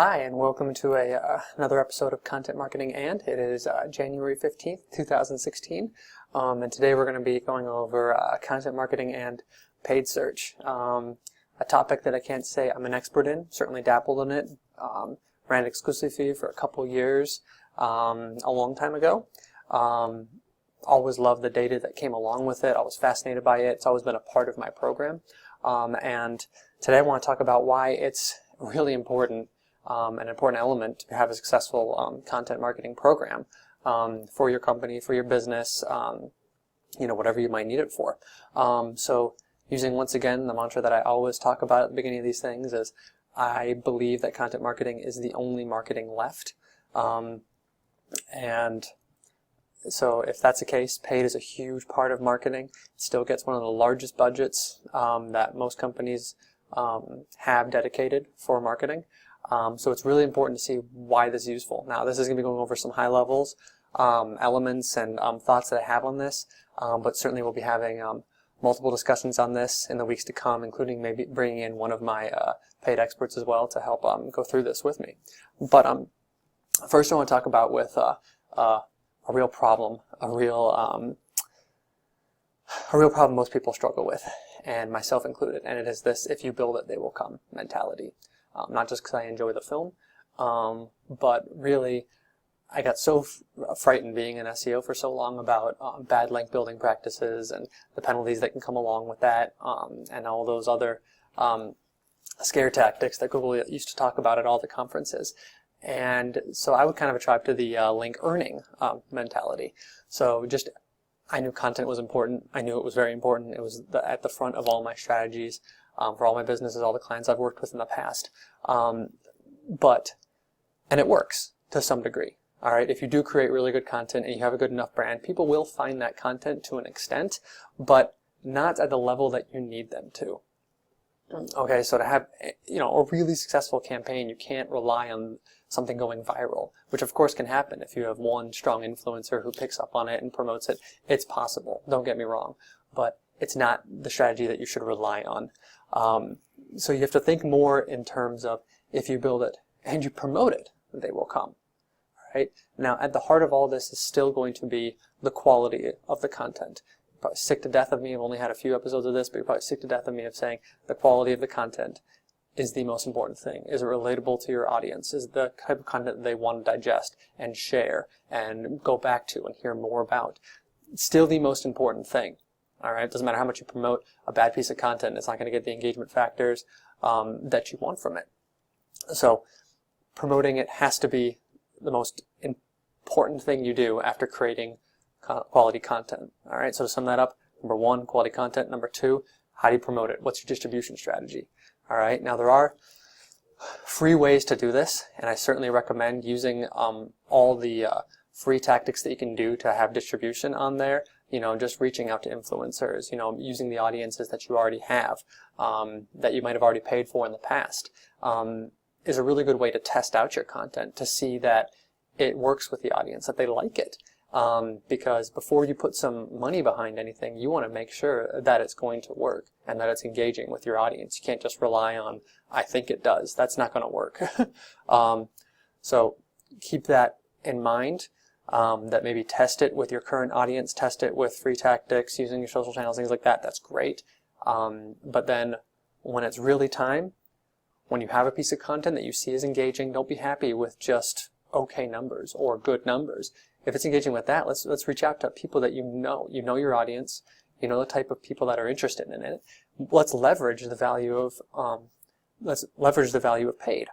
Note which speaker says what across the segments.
Speaker 1: Hi, and welcome to another episode of Content Marketing And. It is January 15th, 2016, and today we're going to be going over content marketing and paid search, a topic that I can't say I'm an expert in, certainly dabbled in it, ran it exclusively for a couple years a long time ago. Always loved the data that came along with it. I was fascinated by it. It's always been a part of my program, and today I want to talk about why it's really important, an important element to have a successful content marketing program for your company, for your business, whatever you might need it for. So using, once again, the mantra that I always talk about at the beginning of these things is I believe that content marketing is the only marketing left. And so if that's the case, paid is a huge part of marketing. It still gets one of the largest budgets that most companies have dedicated for marketing. So it's really important to see why this is useful. Now, this is going to be going over some high levels, elements and thoughts that I have on this, but certainly we'll be having multiple discussions on this in the weeks to come, including maybe bringing in one of my paid experts as well to help go through this with me. But first I want to talk about with a real problem, a real problem most people struggle with, and myself included, and it is this: if you build it, they will come mentality. Not just because I enjoy the film, but really I got so frightened being in SEO for so long about bad link building practices and the penalties that can come along with that, and all those other scare tactics that Google used to talk about at all the conferences. And so I would kind of attribute to the link earning mentality. So I knew content was important. I knew it was very important. It was at the front of all my strategies for all my businesses, all the clients I've worked with in the past. And it works to some degree. All right, if you do create really good content and you have a good enough brand, people will find that content to an extent, but not at the level that you need them to. Okay, so to have a really successful campaign, you can't rely on something going viral, which of course can happen if you have one strong influencer who picks up on it and promotes it. It's possible, don't get me wrong, but it's not the strategy that you should rely on. So you have to think more in terms of, if you build it and you promote it, they will come. Right? Now, at the heart of all this is still going to be the quality of the content. You're probably sick to death of me. I've only had a few episodes of this, but you're probably sick to death of me of saying the quality of the content is the most important thing. Is it relatable to your audience? Is it the type of content that they want to digest and share and go back to and hear more about? It's still the most important thing. All right, it doesn't matter how much you promote a bad piece of content, it's not going to get the engagement factors that you want from it. So promoting it has to be the most important thing you do after creating quality content. All right, so to sum that up, number one, quality content. Number two, how do you promote it? What's your distribution strategy? All right, now there are free ways to do this, and I certainly recommend using all the free tactics that you can do to have distribution on there. Just reaching out to influencers, using the audiences that you already have, that you might have already paid for in the past, is a really good way to test out your content, to see that it works with the audience, that they like it. Because before you put some money behind anything, you want to make sure that it's going to work and that it's engaging with your audience. You can't just rely on, I think it does. That's not going to work. So keep that in mind. That maybe test it with your current audience, test it with free tactics, using your social channels, things like that. That's great. But then when it's really time, when you have a piece of content that you see is engaging, don't be happy with just okay numbers or good numbers. If it's engaging with that, let's reach out to people that you know your audience, the type of people that are interested in it. Let's leverage the value of paid.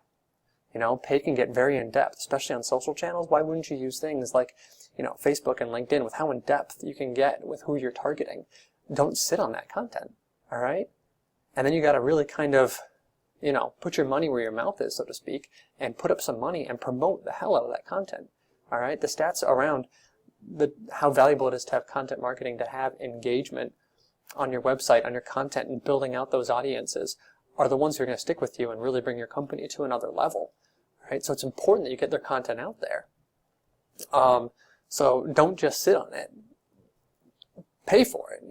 Speaker 1: Paid can get very in-depth, especially on social channels. Why wouldn't you use things like, Facebook and LinkedIn with how in-depth you can get with who you're targeting? Don't sit on that content, all right? And then you got to really kind of, put your money where your mouth is, so to speak, and put up some money and promote the hell out of that content, all right? The stats around how valuable it is to have content marketing, to have engagement on your website, on your content, and building out those audiences are the ones who are going to stick with you and really bring your company to another level. Right? So it's important that you get their content out there. So don't just sit on it. Pay for it,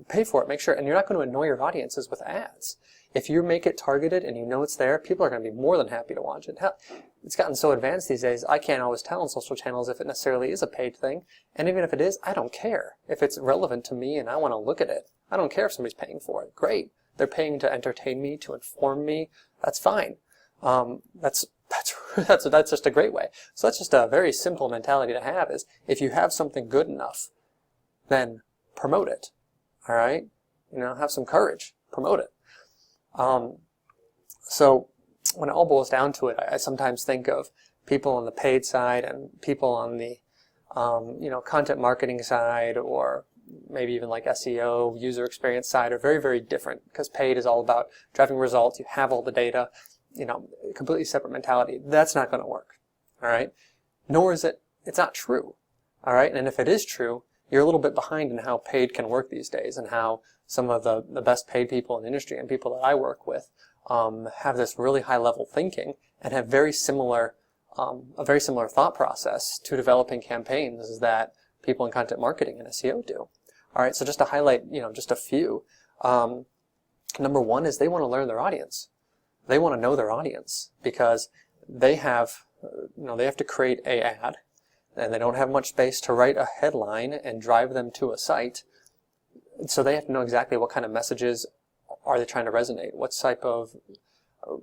Speaker 1: pay for it, make sure, and you're not going to annoy your audiences with ads. If you make it targeted and you know it's there, people are going to be more than happy to watch it. Hell, it's gotten so advanced these days, I can't always tell on social channels if it necessarily is a paid thing. And even if it is, I don't care. If it's relevant to me and I want to look at it, I don't care if somebody's paying for it. Great. They're paying to entertain me, to inform me. That's fine. That's just a great way. So that's just a very simple mentality to have, is if you have something good enough, then promote it. All right? Have some courage. Promote it. So when it all boils down to it, I sometimes think of people on the paid side and people on the content marketing side, or maybe even like SEO, user experience side, are very, very different, because paid is all about driving results. You have all the data, completely separate mentality. That's not going to work. All right. Nor is it's not true. All right. And if it is true, you're a little bit behind in how paid can work these days, and how some of the best paid people in the industry and people that I work with have this really high level thinking and have a very similar thought process to developing campaigns that people in content marketing and SEO do. All right, so just to highlight, just a few. Number one is they want to learn their audience. They want to know their audience, because they have to create an ad, and they don't have much space to write a headline and drive them to a site. So they have to know exactly what kind of messages are they trying to resonate, what type of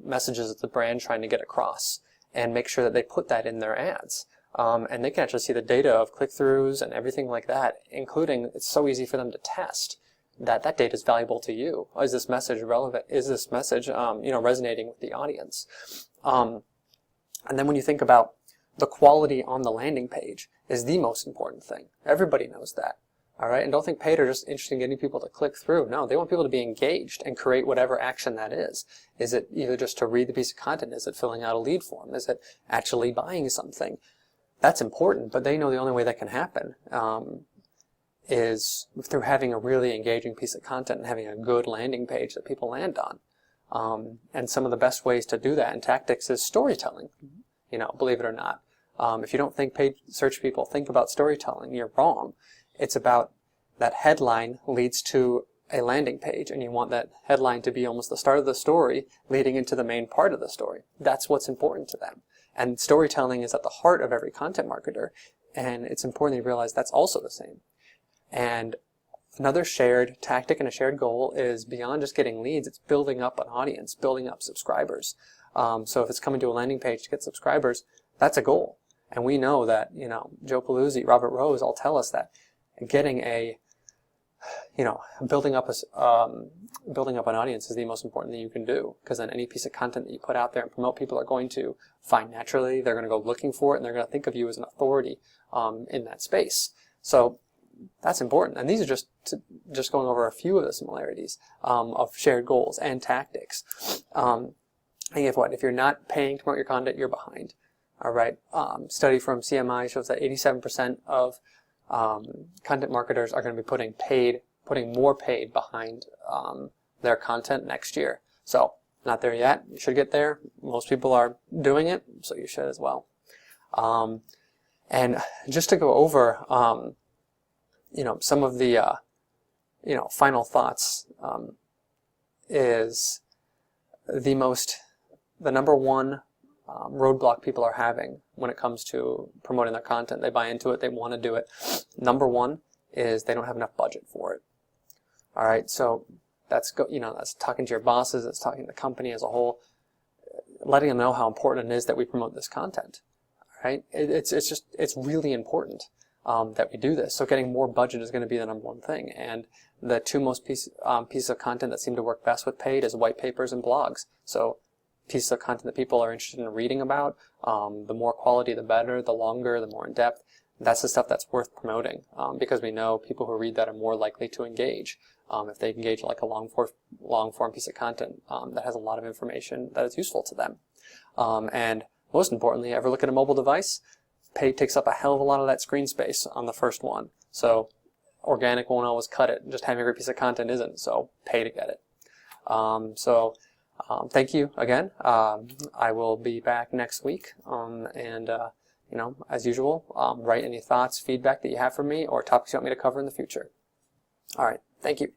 Speaker 1: messages is the brand trying to get across, and make sure that they put that in their ads. And they can actually see the data of click-throughs and everything like that, including, it's so easy for them to test that data is valuable to you. Is this message relevant? Is this message resonating with the audience? And then when you think about the quality on the landing page is the most important thing. Everybody knows that. All right, and don't think paid are just interested in getting people to click through. No, they want people to be engaged and create whatever action that is. Is it either just to read the piece of content? Is it filling out a lead form? Is it actually buying something? That's important, but they know the only way that can happen is through having a really engaging piece of content and having a good landing page that people land on. And some of the best ways to do that in tactics is storytelling, believe it or not. If you don't think paid search people think about storytelling, you're wrong. It's about that headline leads to a landing page, and you want that headline to be almost the start of the story leading into the main part of the story. That's what's important to them. And storytelling is at the heart of every content marketer, and it's important to realize that's also the same. And another shared tactic and a shared goal is beyond just getting leads, it's building up an audience, building up subscribers. So if it's coming to a landing page to get subscribers, that's a goal. And we know that, Joe Paluzzi, Robert Rose all tell us that getting building up an audience is the most important thing you can do, because then any piece of content that you put out there and promote, people are going to find naturally. They're going to go looking for it, and they're going to think of you as an authority in that space. So that's important. And these are just going over a few of the similarities of shared goals and tactics. And if you're not paying to promote your content, you're behind. All right. Study from CMI shows that 87% of content marketers are going to be putting more paid behind their content next year. So, not there yet. You should get there. Most people are doing it, so you should as well. And just to go over, some of the, final thoughts is the number one roadblock people are having when it comes to promoting their content. They buy into it, they want to do it. Number one is they don't have enough budget for it. All right, so that's talking to your bosses, it's talking to the company as a whole, letting them know how important it is that we promote this content. All right, it's really important that we do this. So getting more budget is going to be the number one thing. And the two most pieces of content that seem to work best with paid is white papers and blogs. So pieces of content that people are interested in reading about, the more quality the better, the longer, the more in depth. That's the stuff that's worth promoting, because we know people who read that are more likely to engage. If they engage like a long form piece of content that has a lot of information that is useful to them. And most importantly, ever look at a mobile device? Paid takes up a hell of a lot of that screen space on the first one. So organic won't always cut it. Just having every piece of content isn't, so pay to get it. Thank you again. I will be back next week, and as usual, write any thoughts, feedback that you have for me, or topics you want me to cover in the future. All right, thank you.